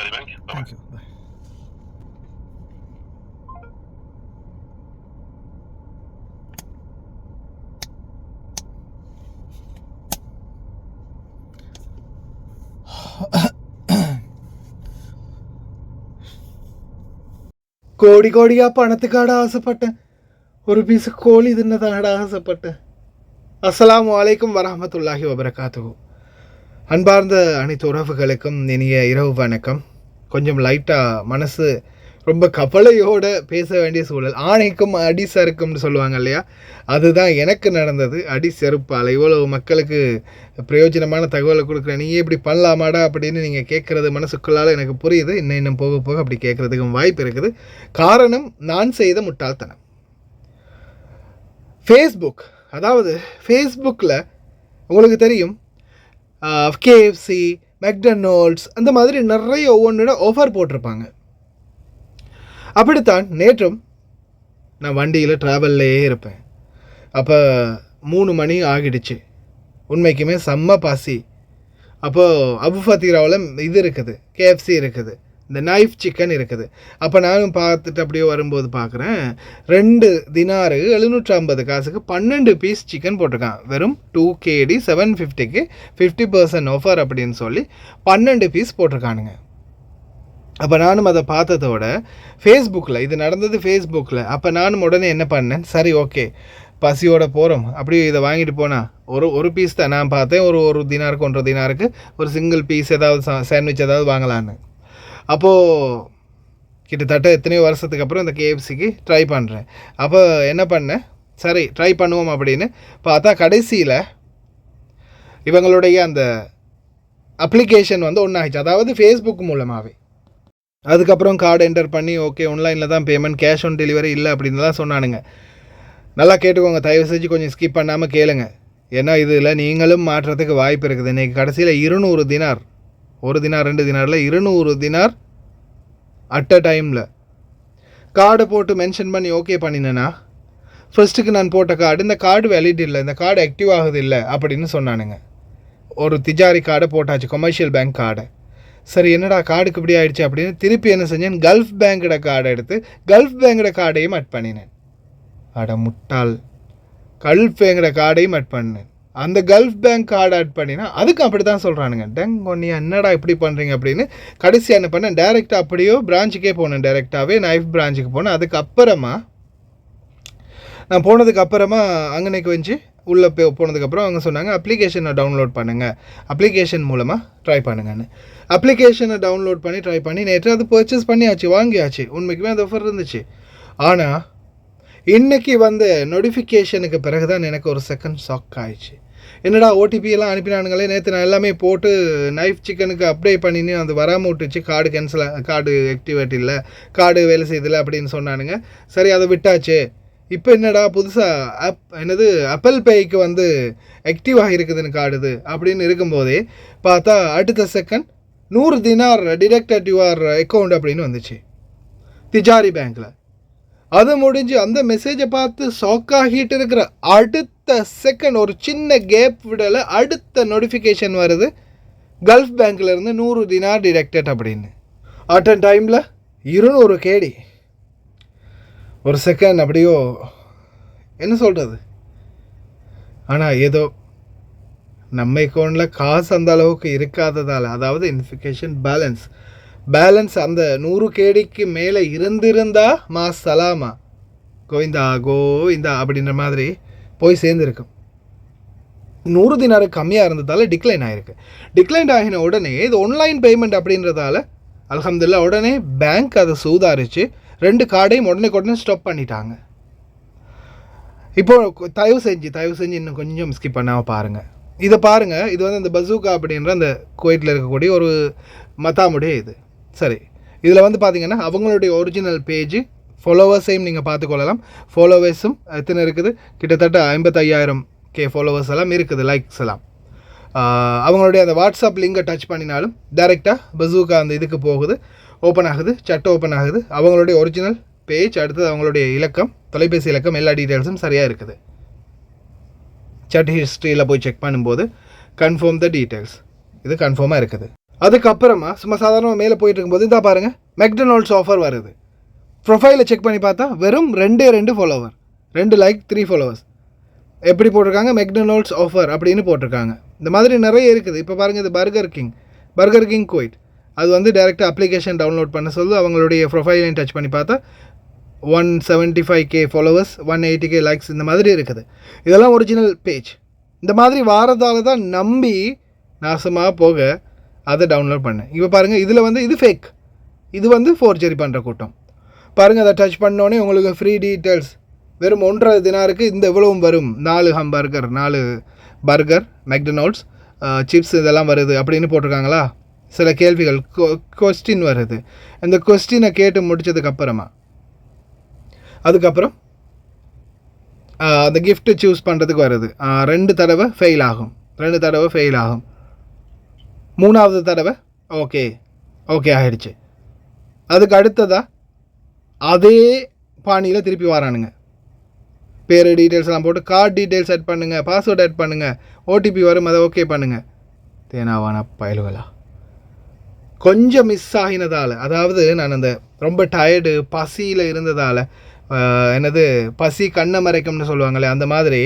Tijari Bank. Bye-bye. Thank you. Bye. கோடியா பணத்துக்காட ஆசைப்பட்டேன், ஒரு பீஸ் கோழி தின்னதாட ஆசைப்பட்டேன். அஸ்ஸலாமு அலைக்கும் வரஹ்மத்துல்லாஹி வபரகாத்துஹு. அன்பார்ந்த அனைத்து உறவுகளுக்கும் இனிய இரவு வணக்கம். கொஞ்சம் லைட்டாக மனசு ரொம்ப கவலையோடு பேச வேண்டிய சூழல். ஆணைக்கும் அடி சறுக்கும்னு சொல்லுவாங்க இல்லையா, அதுதான் எனக்கு நடந்தது. அடி செருப்பால் இவ்வளோ மக்களுக்கு பிரயோஜனமான தகவலை கொடுக்குறேன், நீயே இப்படி பண்ணலாமாடா அப்படின்னு நீங்கள் கேட்குறது மனசுக்குள்ளால் எனக்கு புரியுது. இன்னும் போக போக அப்படி கேட்குறதுக்கும் வாய்ப்பு இருக்குது. காரணம், நான் செய்த முட்டாள்தனம். ஃபேஸ்புக், அதாவது ஃபேஸ்புக்கில் உங்களுக்கு தெரியும் KFC, மெக்டொனால்ட்ஸ் அந்த மாதிரி நிறைய ஒவ்வொன்றோட ஆஃபர் போட்டிருப்பாங்க. அப்படித்தான் நேற்றும் நான் வண்டியில் ட்ராவல்லையே இருப்பேன். அப்போ 3 மணி ஆகிடுச்சு. உண்மைக்குமே செம்ம பாசி. அப்போது அபு ஃபத்தீராவில் இது இருக்குது, KFC இருக்குது, இந்த நைஃப் சிக்கன் இருக்குது. அப்போ நானும் பார்த்துட்டு அப்படியே வரும்போது பார்க்குறேன், 2 தினாரு 750 காசுக்கு 12 பீஸ் சிக்கன் போட்டிருக்கான். வெறும் 2 KD 750க்கு 50% ஆஃபர் அப்படின்னு சொல்லி 12 பீஸ் போட்டிருக்கானுங்க. அப்போ நானும் அதை பார்த்ததோட ஃபேஸ்புக்கில் இது நடந்தது ஃபேஸ்புக்கில். அப்போ நானும் உடனே என்ன பண்ணேன், சரி ஓகே பசியோடு போகிறோம், அப்படியே இதை வாங்கிட்டு போனால் ஒரு பீஸ் தான். நான் பார்த்தேன் ஒரு தினாருக்கு 1.5 தினாருக்கு ஒரு சிங்கிள் பீஸ் ஏதாவது சாண்ட்விச் ஏதாவது வாங்கலான்னு. அப்போது கிட்டத்தட்ட எத்தனையோ வருஷத்துக்கு அப்புறம் இந்த KFCக்கு ட்ரை பண்ணுறேன். அப்போ என்ன பண்ணேன், சரி ட்ரை பண்ணுவோம் அப்படின்னு பார்த்தா கடைசியில் இவங்களுடைய அந்த அப்ளிகேஷன் வந்து ஒன்றாகிடுச்சு, அதாவது ஃபேஸ்புக் மூலமாகவே. அதுக்கப்புறம் கார்டு என்டர் பண்ணி ஓகே ஆன்லைனில் தான் பேமெண்ட், கேஷ் ஆன் டெலிவரி இல்லை அப்படின்னு தான் சொன்னானுங்க. நல்லா கேட்டுக்கோங்க, தயவு செஞ்சு கொஞ்சம் ஸ்கிப் பண்ணாமல் கேளுங்க. ஏன்னா இதில் நீங்களும் மாற்றுறதுக்கு வாய்ப்பு இருக்குது. இன்றைக்கி கடைசியில் 200 dinar, 1 dinar 2 தினாரில் 200 dinar at a டைமில் கார்டை போட்டு மென்ஷன் பண்ணி ஓகே பண்ணினேன்னா, ஃபர்ஸ்ட்டுக்கு நான் போட்ட கார்டு, இந்த கார்டு வேலிட் இல்லை, இந்த கார்டு ஆக்டிவ் ஆகுது இல்லை அப்படின்னு சொன்னானுங்க. ஒரு திஜாரி கார்டை போட்டாச்சு, கமர்ஷியல் பேங்க் கார்டை. சரி என்னடா கார்டுக்கு இப்படி ஆகிடுச்சு அப்படின்னு திருப்பி என்ன செஞ்சேன், கல்ஃப் பேங்கோட கார்டை எடுத்து கல்ஃப் பேங்கோட கார்டையும் அட் பண்ணினேன். அட முட்டாள், கல்ஃப் பேங்கோட கார்டையும் அட் பண்ணேன். அந்த கல்ஃப் பேங்க் கார்டு ஆட் பண்ணினா அதுக்கு அப்படி தான் சொல்கிறானுங்க. டெங் ஒன்னியா என்னடா இப்படி பண்ணுறீங்க அப்படின்னு கடைசியாக என்ன பண்ணேன், டேரெக்டாக அப்படியோ பிரான்ச்சுக்கே போனேன், டேரெக்டாகவே நைஃப் பிரான்ச்சுக்கு போனேன். அதுக்கப்புறமா நான் போனதுக்கப்புறமா அங்கனைக்கு வச்சு உள்ளே போனதுக்கப்புறம் அவங்க சொன்னாங்க அப்ளிகேஷனை டவுன்லோட் பண்ணுங்கள், அப்ளிகேஷன் மூலமாக ட்ரை பண்ணுங்கன்னு. அப்ளிகேஷனை டவுன்லோட் பண்ணி ட்ரை பண்ணி நேற்று அது பர்ச்சேஸ் பண்ணியாச்சு, வாங்கியாச்சு. உண்மைக்குமே அது ஆஃபர் இருந்துச்சு. ஆனால் இன்றைக்கி வந்து நோட்டிஃபிகேஷனுக்கு பிறகு தான் எனக்கு ஒரு செகண்ட் ஷாக் ஆயிடுச்சு. என்னடா OTP எல்லாம் அனுப்பினானுங்களே, நேற்று நான் எல்லாமே போட்டு நைஃப் சிக்கனுக்கு அப்ளை பண்ணின்னு அது வராமல் விட்டுச்சு, கார்டு கேன்சல், கார்டு ஆக்டிவேட் இல்லை, கார்டு வேலை செய்தில்லை அப்படின்னு சொன்னானுங்க. சரி அதை விட்டாச்சு. இப்போ என்னடா புதுசாக என்னது ஆப்பிள் பேய்க்கு வந்து ஆக்டிவ் ஆகிருக்குதுன்னு காடுது அப்படின்னு இருக்கும்போதே பார்த்தா அடுத்த second 100 dinar detected your account அப்படின்னு வந்துச்சு திஜாரி பேங்க்கில். அது முடிஞ்சு அந்த மெசேஜை பார்த்து ஷாக் ஆகிட்டு இருக்கிற அடுத்த செகண்ட், ஒரு சின்ன கேப் விடலை, அடுத்த நோட்டிஃபிகேஷன் வருது, கல்ஃப் பேங்க்லேருந்து 100 தினார் டிடெக்டட் அப்படின்னு. அட் அ டைமில் 200 KD. ஒரு செகண்ட் அப்படியோ என்ன சொல்கிறது. ஆனால் ஏதோ நம்ம அக்கௌண்ட்டில் காசு அந்த அளவுக்கு இருக்காததால், அதாவது இன்ஃபிகேஷன் பேலன்ஸ் அந்த 100 KDக்கு மேலே இருந்திருந்தா சலாமா கோவிந்தா அப்படின்ற மாதிரி போய் சேர்ந்துருக்கும். 100 தினாரு கம்மியாக இருந்ததால் டிக்ளைன் ஆகிருக்கு. டிக்ளைன் ஆகின உடனே இது ஆன்லைன் பேமெண்ட் அப்படின்றதால அல்ஹம்துலில்லாஹ் உடனே பேங்க் அதை சூதாரிச்சு 2 கார்டையும் உடனே ஸ்டாப் பண்ணிட்டாங்க. இப்போது தயவு செஞ்சு இன்னும் கொஞ்சம் ஸ்கிப் பண்ணாமல் பாருங்கள். இதை பாருங்கள், இது வந்து அந்த பசூகா அப்படின்ற அந்த குவைத்தில் இருக்கக்கூடிய ஒரு மத்தாமுடைய இது. சரி, இதில் வந்து பார்த்திங்கன்னா அவங்களுடைய ஒரிஜினல் பேஜ் ஃபாலோவர்ஸையும் நீங்கள் பார்த்துக்கொள்ளலாம். ஃபாலோவர்ஸும் எத்தனை இருக்குது, கிட்டத்தட்ட 55,000 ஃபாலோவர்ஸ் எல்லாம் இருக்குது, லைக்ஸ் எல்லாம். அவங்களுடைய அந்த வாட்ஸ்அப் லிங்கை டச் பண்ணினாலும் டைரெக்டாக பசூகா அந்த இதுக்கு போகுது, ஓப்பன் ஆகுது, சட்டை ஓப்பன் ஆகுது. அவங்களுடைய ஒரிஜினல் பேஜ், அடுத்தது அவங்களுடைய இலக்கம், தொலைபேசி இலக்கம், எல்லா டீட்டெயில்ஸும் சரியாக இருக்குது. சட் ஹிஸ்ட்ரியில் போய் செக் பண்ணும்போது கன்ஃபார்ம் த டீட்டெயில்ஸ், இது கன்ஃபார்மாக இருக்குது. அதுக்கப்புறமா சும்மா சாதாரணமாக மேலே போயிட்டு இருக்கும்போது இதாக பாருங்கள், மெக்டொனால்ட்ஸ் ஆஃபர் வருது. ப்ரொஃபைலை செக் பண்ணி பார்த்தா வெறும் 2 ஃபாலோவர், 2 லைக் 3 ஃபாலோவர்ஸ். எப்படி போட்டிருக்காங்க? மெக்டொனால்ட்ஸ் ஆஃபர் அப்படின்னு போட்டிருக்காங்க. இந்த மாதிரி நிறைய இருக்குது. இப்போ பாருங்கள், இது பர்கர் கிங் குவைட். அது வந்து டேரெக்டாக அப்ளிகேஷன் டவுன்லோட் பண்ண சொல்லி அவங்களுடைய ப்ரொஃபைலையும் டச் பண்ணி பார்த்தா 175K ஃபாலோவர்ஸ், 180K லைக்ஸ் இந்த மாதிரி இருக்குது. இதெல்லாம் ஒரிஜினல் பேஜ். இந்த மாதிரி வாரதால் தான் நம்பி நாசமாக போக அதை டவுன்லோட் பண்ணேன். இப்போ பாருங்கள், இதில் வந்து இது ஃபேக், இது வந்து ஃபோர்ஜரி பண்ணுற கூட்டம். பாருங்கள், அதை டச் பண்ணோடனே உங்களுக்கு ஃப்ரீ டீட்டெயில்ஸ் வெறும் 1.5 தினாருக்கு இந்த இவ்வளவும் வரும். 4 பர்கர் மெக்டொனால்ட்ஸ் சிப்ஸ் இதெல்லாம் வருது அப்படின்னு போட்டிருக்காங்களா. சில கேள்விகள் கொஸ்டின் வருது. அந்த கொஸ்டினை கேட்டு முடித்ததுக்கப்புறமா அதுக்கப்புறம் அந்த கிஃப்ட்டு சூஸ் பண்ணுறதுக்கு வருது. 2 தடவை ஃபெயில் ஆகும், 3வது தடவை ஓகே ஆகிடுச்சு. அதுக்கு அடுத்ததாக அதே பாணியில் திருப்பி வரானுங்க. பேர் டீட்டெயில்ஸ் எல்லாம் போட்டு கார்டு டீட்டெயில்ஸ் ஆட் பண்ணுங்கள், பாஸ்வேர்டு ஆட் பண்ணுங்கள், ஓடிபி வரும், அதை ஓகே பண்ணுங்கள். தேனாவான பயலுகளா. கொஞ்சம் மிஸ் ஆகினதால், அதாவது நான் அந்த ரொம்ப டயர்டு பசியில் இருந்ததால், பசி கண்ணை மறைக்கும்னு சொல்லுவாங்களே, அந்த மாதிரி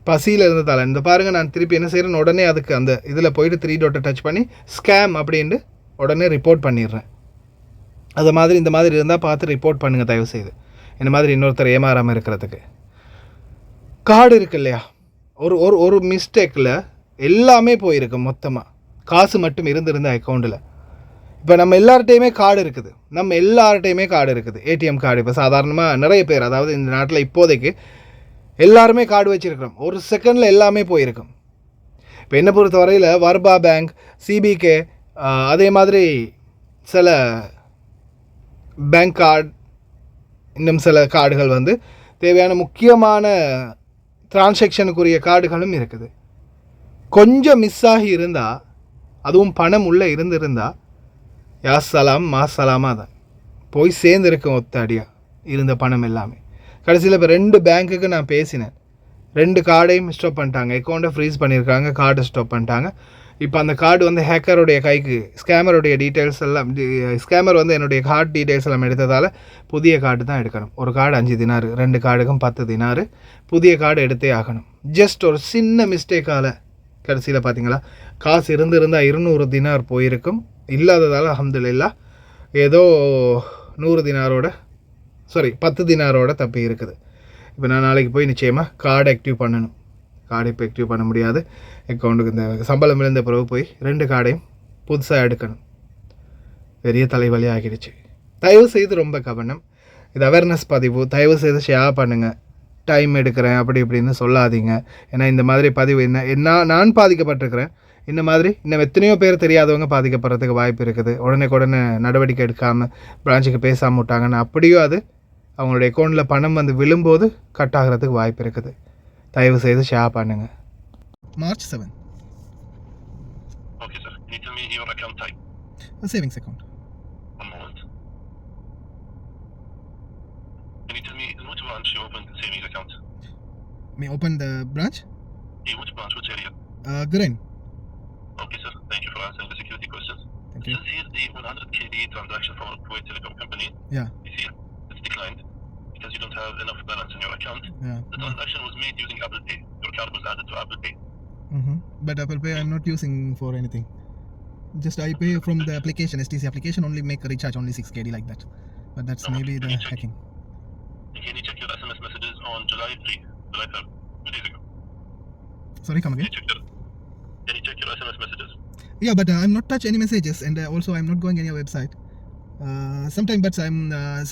பசியில் இருந்ததால் இந்த பாருங்கள், நான் திருப்பி என்ன செய்கிறேன்னு உடனே அதுக்கு அந்த இதில் போய்ட்டு 3 டாட்டை டச் பண்ணி ஸ்கேம் அப்படின்ட்டு உடனே ரிப்போர்ட் பண்ணிடுறேன். அது மாதிரி இந்த மாதிரி இருந்தால் பார்த்து ரிப்போர்ட் பண்ணுங்கள் தயவுசெய்து, இந்த மாதிரி இன்னொருத்தர் ஏமாறாமல் இருக்கிறதுக்கு. கார்டு இருக்கு இல்லையா, ஒரு மிஸ்டேக்கில் எல்லாமே போயிருக்கு மொத்தமாக. காசு மட்டும் இருந்திருந்த அக்கௌண்ட்டில். இப்போ நம்ம எல்லார்ட்டையுமே கார்டு இருக்குது, ஏடிஎம் கார்டு. இப்போ சாதாரணமாக நிறைய பேர், அதாவது இந்த நாட்டில் இப்போதைக்கு எல்லாருமே கார்டு வச்சுருக்கிறோம். ஒரு செகண்டில் எல்லாமே போயிருக்கும். இப்போ என்னை பொறுத்த வரையில் வர்பா பேங்க், சிபிகே, அதே மாதிரி சில பேங்க் கார்டு, இன்னும் சில கார்டுகள் வந்து தேவையான முக்கியமான டிரான்சாக்ஷனுக்குரிய கார்டுகளும் இருக்குது. கொஞ்சம் மிஸ் ஆகி இருந்தால், அதுவும் பணம் உள்ளே இருந்திருந்தால், யாசலாம் மாசலாமா தான் போய் சேர்ந்துருக்கோம். ஒத்தடியாக இருந்த பணம் எல்லாமே கடைசியில் இப்போ 2 பேங்க்குக்கு நான் பேசினேன். 2 கார்டையும் ஸ்டாப் பண்ணிட்டாங்க, அக்கௌண்ட்டை ஃப்ரீஸ் பண்ணியிருக்காங்க, கார்டை ஸ்டாப் பண்ணிட்டாங்க. இப்போ அந்த கார்டு வந்து ஹேக்கருடைய கைக்கு, ஸ்கேமருடைய டீட்டெயில்ஸ் எல்லாம், ஸ்கேமர் வந்து என்னுடைய கார்டு டீட்டெயில்ஸ் எல்லாம் எடுத்ததால் புதிய கார்டு தான் எடுக்கணும். ஒரு கார்டு 5 தினார், 2 கார்டுக்கும் 10 தினார், புதிய கார்டு எடுத்தே ஆகணும். ஜஸ்ட் ஒரு சின்ன மிஸ்டேக்கால் கடைசியில் பார்த்தீங்களா, காசு இருந்திருந்தால் 200 தினார் போயிருக்கும். இல்லாததால் அல்ஹம்துலில்லாஹ் ஏதோ 10 தினாரோட தப்பி இருக்குது. இப்போ நான் நாளைக்கு போய் நிச்சயமாக கார்டு ஆக்டிவ் பண்ணணும். கார்டு இப்போ ஆக்டிவ் பண்ண முடியாது. அக்கௌண்ட்டுக்கு இந்த சம்பளம் விழுந்த பிறகு போய் 2 கார்டையும் புதுசாக எடுக்கணும். பெரிய தலைவலி ஆகிடுச்சு. தயவு செய்து ரொம்ப கவனம். இது அவேர்னஸ் பதிவு, தயவு செய்து ஷேர் பண்ணுங்கள். டைம் எடுக்கிறேன் அப்படி இப்படின்னு சொல்லாதீங்க. ஏன்னா இந்த மாதிரி பதிவு நான் பாதிக்கப்பட்டிருக்கிறேன். இந்த மாதிரி இன்னும் எத்தனையோ பேர் தெரியாதவங்க பாதிக்கப்படுறதுக்கு வாய்ப்பு இருக்குது. உடனே நடவடிக்கை எடுக்காமல் பிரான்ச்சுக்கு பேசாமல் விட்டாங்கன்னா அப்படியோ அது அவங்களுடைய அக்கௌண்ட்டில் பணம் வந்து விழும்போது கட் ஆகிறதுக்கு வாய்ப்பு இருக்குது. தயவு செய்து ஷேர் பண்ணுங்கள். March 7. Okay, sir. Can you tell me your account type? A savings account. One moment. Can you tell me in which branch you opened the savings account? May open the branch? Yeah, which branch, which area? Grain. Okay, sir. Thank you for answering the security questions. Thank you. This is the 100 KD transaction from Kuwait Telecom Company. Yeah. You see, it's declined because you don't have enough balance in your account. Yeah. The transaction was made using Apple Pay. Your card was added to Apple Pay. But Apple Pay I'm not using for anything. Just I pay from the application, STC application, only make a recharge only 6 KD like that. But that's maybe the hacking. Can you check your SMS messages on July 3rd, 2 days ago? Sorry, come again? Can you check your SMS messages? Yeah, but I'm not touch any messages, and also I'm not going any website. Sometime, but I'm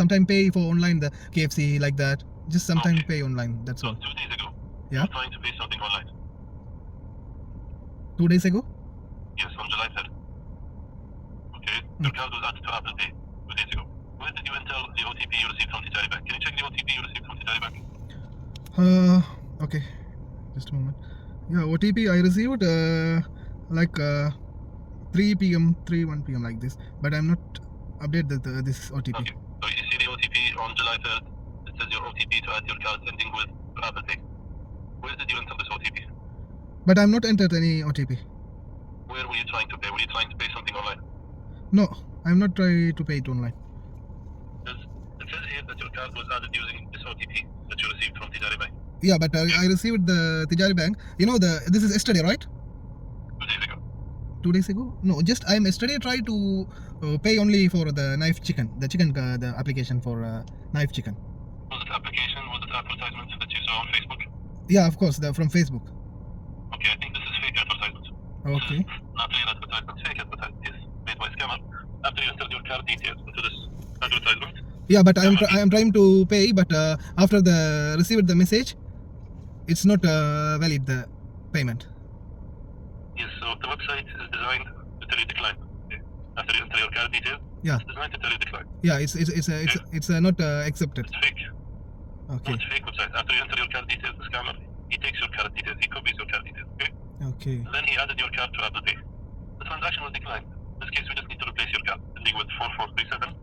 sometime pay for online the KFC like that. Just sometime pay online. That's all. 2 days ago. Yeah. You're trying to pay something online. 2 days ago. Yes, on July 3rd. Okay. Your card was added to Apple Pay 2 days ago. Where did you enter the OTP you received from Tijari Bank? Can you check the OTP you received from Tijari Bank? Okay. Just a moment. Yeah, OTP I received like 1 p.m. like this, but I'm not update this OTP. Okay. So you see the OTP on July 3rd. It says your OTP to add your card ending with Apple Pay. Where did you enter this OTP? But I'm not entered any OTP. where were you trying to pay? Were you trying to pay something online? No, I'm not trying to pay it online. It says here that your card was added using this OTP that you received from Tijari Bank Yeah, but I received the Tijari Bank. You know, this is yesterday, right? 2 days ago. 2 days ago? No, just I yesterday tried to pay only for the knife chicken, the application for knife chicken. Was it application? Was it advertisement that you saw on Facebook? Yeah, of course, from Facebook. Okay, I think this is fake advertisement. Okay. This is not real advertisement, fake advertisement. Yes, made by scammer. After you entered your card details into this advertisement. Yeah, but I am trying to pay, but after the received the message, it's not valid the payment. Yes, so the website is designed to tell you decline. Okay. After you enter your card details, Yeah. it's designed to tell you decline. Yeah, it's not accepted. It's fake. Okay. No, it's fake website. After you enter your card details, the scammer, he takes your card details, he copies your card details, okay? Okay. And then he added your card to Apple Pay. The transaction was declined. In this case, we just need to replace your card, ending with 4437.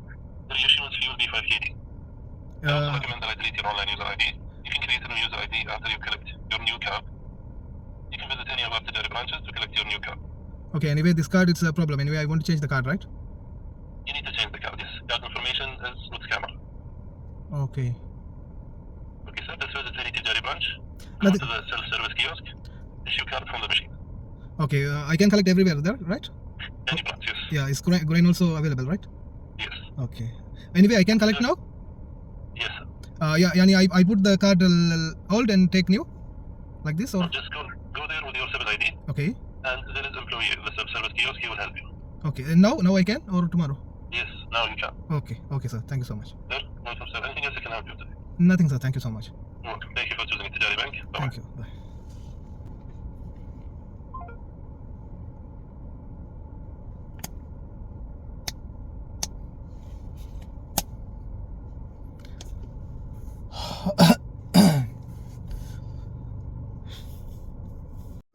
The reissuance fee will be 5 KD. I also recommend that I delete your online user ID. You can create a new user ID after you collect your new card. You can visit any of our Tijari branches to collect your new card. Okay. Anyway, this card is a problem. Anyway, I want to change the card, right? You need to change the card. Yes, card information is with scammer. Okay. Okay, sir, just visit any Tijari branch. Go Nothing- to the self-service kiosk. Issue card from the machine. Okay. I can collect everywhere there, right? Any branch, yes. Yeah. Is grain also available, right? Yes. Okay. Anyway, I can collect now. Yes, sir. Yeah. Yani I put the card hold and take new, like this, or Just go there with your 7 ID, okay. and there is employee at the self-service kiosk. He will help you. Okay. And now I can, or tomorrow. Yes, now you can. Okay. Okay, sir. Thank you so much. Sir, no problem, sir. Anything else I can help you today? Nothing, sir. Thank you so much. Welcome. Thank you for choosing Tijari Bank. Bye. Thank you. Bye.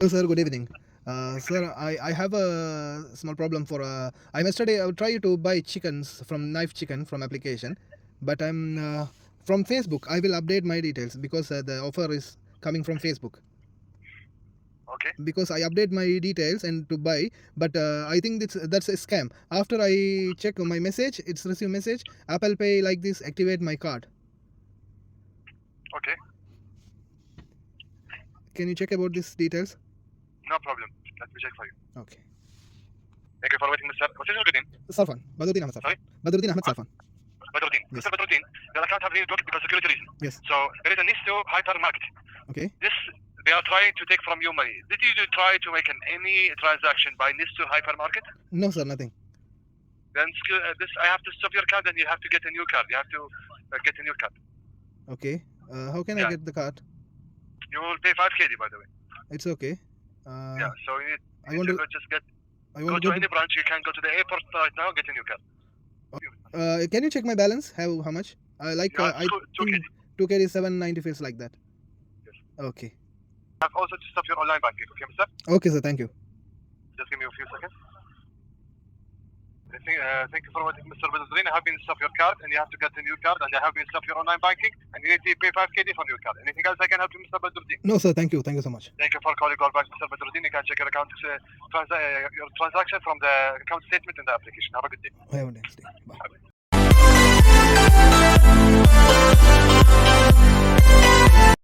Hello, sir. Good evening. Sir, I have a small problem for. I yesterday I tried to buy chickens from Knife Chicken from application, but I'm from Facebook. I will update my details because the offer is coming from Facebook. Okay. Because I update my details and to buy, but I think that's a scam. After I check my message, it's receive message. Apple Pay like this activate my card. Okay. Can you check about these details? No problem. Let me check for you. Okay. Thank you for waiting, Mr. What is your good name? Sarfan. Badruddin Ahmed Sarfan. Sorry? Badruddin Ahmed Sarfan. Badruddin. Yes. Mr. Badruddin, your account have been blocked because of security reason. Yes. So there is a NISTO hypermarket. Okay. They are trying to take from you money. Did you try to make any transaction by NISTO hypermarket? No, sir. Nothing. Then I have to stop your card and you have to get a new card. You have to get a new card. Okay. How can I Yeah. get the card? You will pay 5 KD, by the way. It's okay. Yeah. So you need, I want to. just get I go want to to. any branch. You can go to the airport right now. Get a new card. Can you check my balance? How much? Like You have I 2 KD. 2K 790 feels like that. Yes. Okay. You have also to stop your online banking. Okay, Mr. Okay, sir. Thank you. Just give me a few seconds. Thank you for waiting, Mr. Badruddin. I have been stop your card and you have to get a new card and I have been stop your online banking and you need to pay 5 KD for your card. Anything else I can help you, Mr. Badruddin? No, sir. Thank you. Thank you so much. Thank you for calling Call back, Mr. Badruddin. You can check your account, your transaction from the account statement in the application. Have a good day. Have a nice day. Bye.